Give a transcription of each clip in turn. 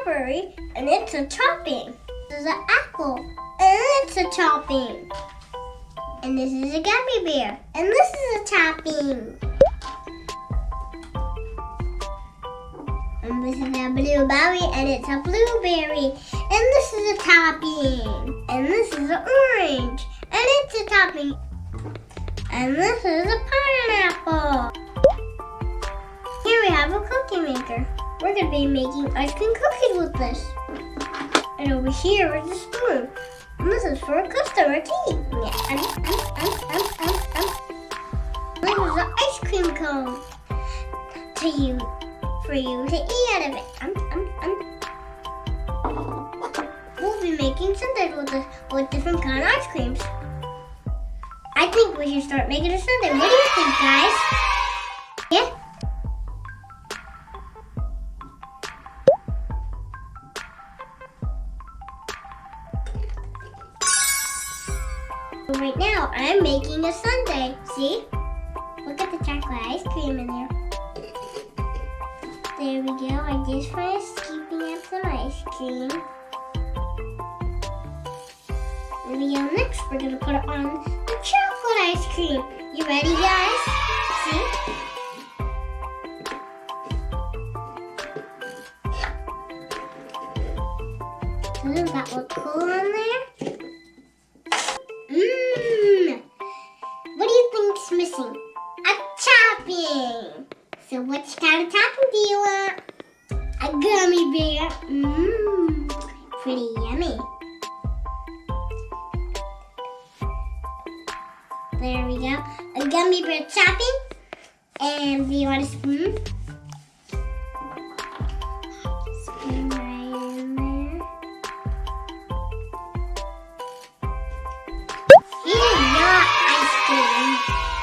strawberry, and it's a topping. This is an apple, and it's a topping. And this is a gummy bear, and this is a topping. And this is a blueberry, and it's a blueberry. And this is a topping. And this is an orange, and it's a topping. And this is a pineapple. Here we have a cookie maker. We're going to be making ice cream cookies with this. And over here is a spoon. And this is for a customer to eat. This is an ice cream cone for you to eat out of it. We'll be making sundaes with different kind of ice creams. I think we should start making a sundae. What do you think, guys? Yeah? Right now, I'm making a sundae. See? Look at the chocolate ice cream in there. There we go. I just finished scooping up some ice cream. There we go. Next, we're going to put it on the chocolate ice cream. You ready, guys? See? Doesn't that look cool on there? What do you think's missing? A topping. So which kind of topping do you want? A gummy bear. Pretty yummy. There we go. A gummy bear topping. And do you want a spoon? Spoon right in there. Here's your ice cream.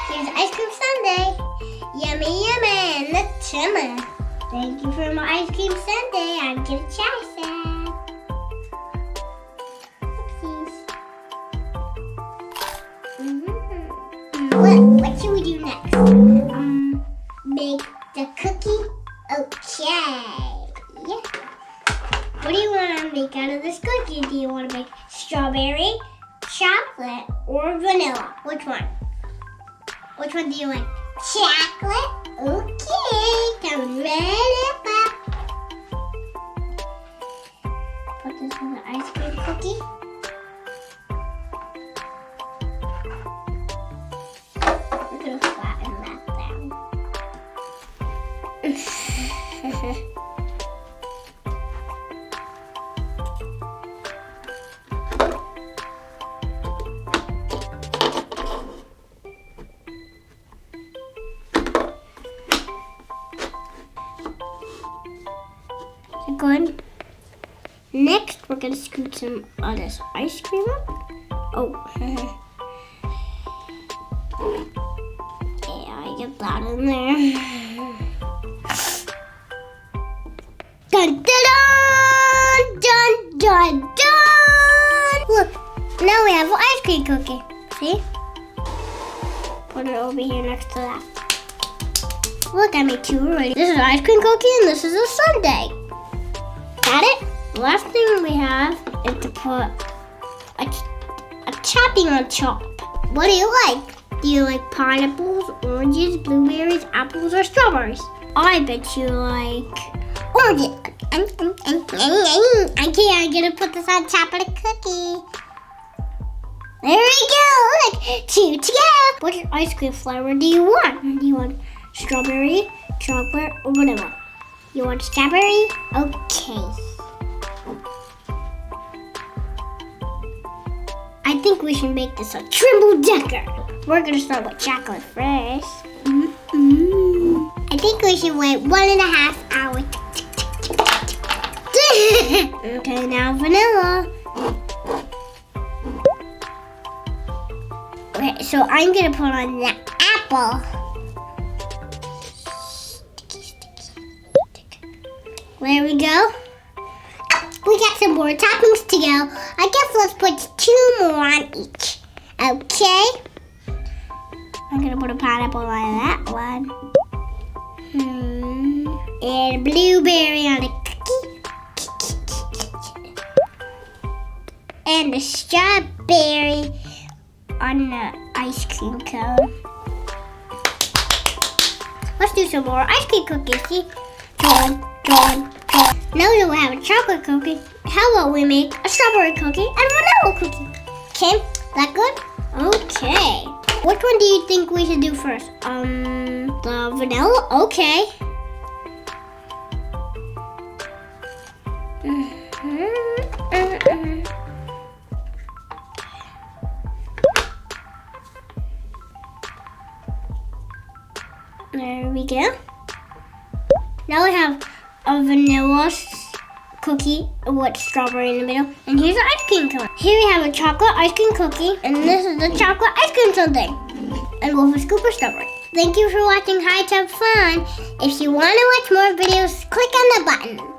Here's ice cream sundae. Yummy, yummy, nutella. Thank you for my ice cream sundae. I'm gonna try some. Oopsies. What should we do next? Make the cookie. Okay. Yeah. What do you want to make out of this cookie? Do you want to make strawberry, chocolate, or vanilla? Which one? Which one do you like? Chocolate? Okay, come right up. Put this on the ice cream cookie. We're going to flatten that down. Good. Next, we're gonna scoop some of this ice cream up. Oh, yeah, I get that in there. Dun dun dun dun dun! Look, now we have an ice cream cookie. See? Put it over here next to that. Look, I made two already. This is an ice cream cookie, and this is a sundae. Got it? The last thing we have is to put a topping on top. What do you like? Do you like pineapples, oranges, blueberries, apples, or strawberries? I bet you like oranges. Okay, I'm gonna put this on top of the cookie. There we go. Look, two together. Which ice cream flavor do you want? Do you want strawberry, chocolate, or vanilla? You want strawberry? Okay. I think we should make this a triple decker. We're gonna start with chocolate first. I think we should wait 1.5 hours. Okay, now vanilla. Okay, so I'm gonna put on the apple. There we go. We got some more toppings to go. I guess let's put 2 more on each. Okay. I'm gonna put a pineapple on that one. And a blueberry on a cookie. and the strawberry on the ice cream cone. Let's do some more ice cream cookies. See? John. Now we have a chocolate cookie. How about we make a strawberry cookie and a vanilla cookie? Okay, that good? Okay. Which one do you think we should do first? The vanilla? Okay. There we go. Now we have a vanilla cookie with strawberry in the middle. And here's an ice cream cone. Here we have a chocolate ice cream cookie. And this is the chocolate ice cream sundae. And with a scoop of strawberry. Thank you for watching High Tub Fun. If you want to watch more videos, click on the button.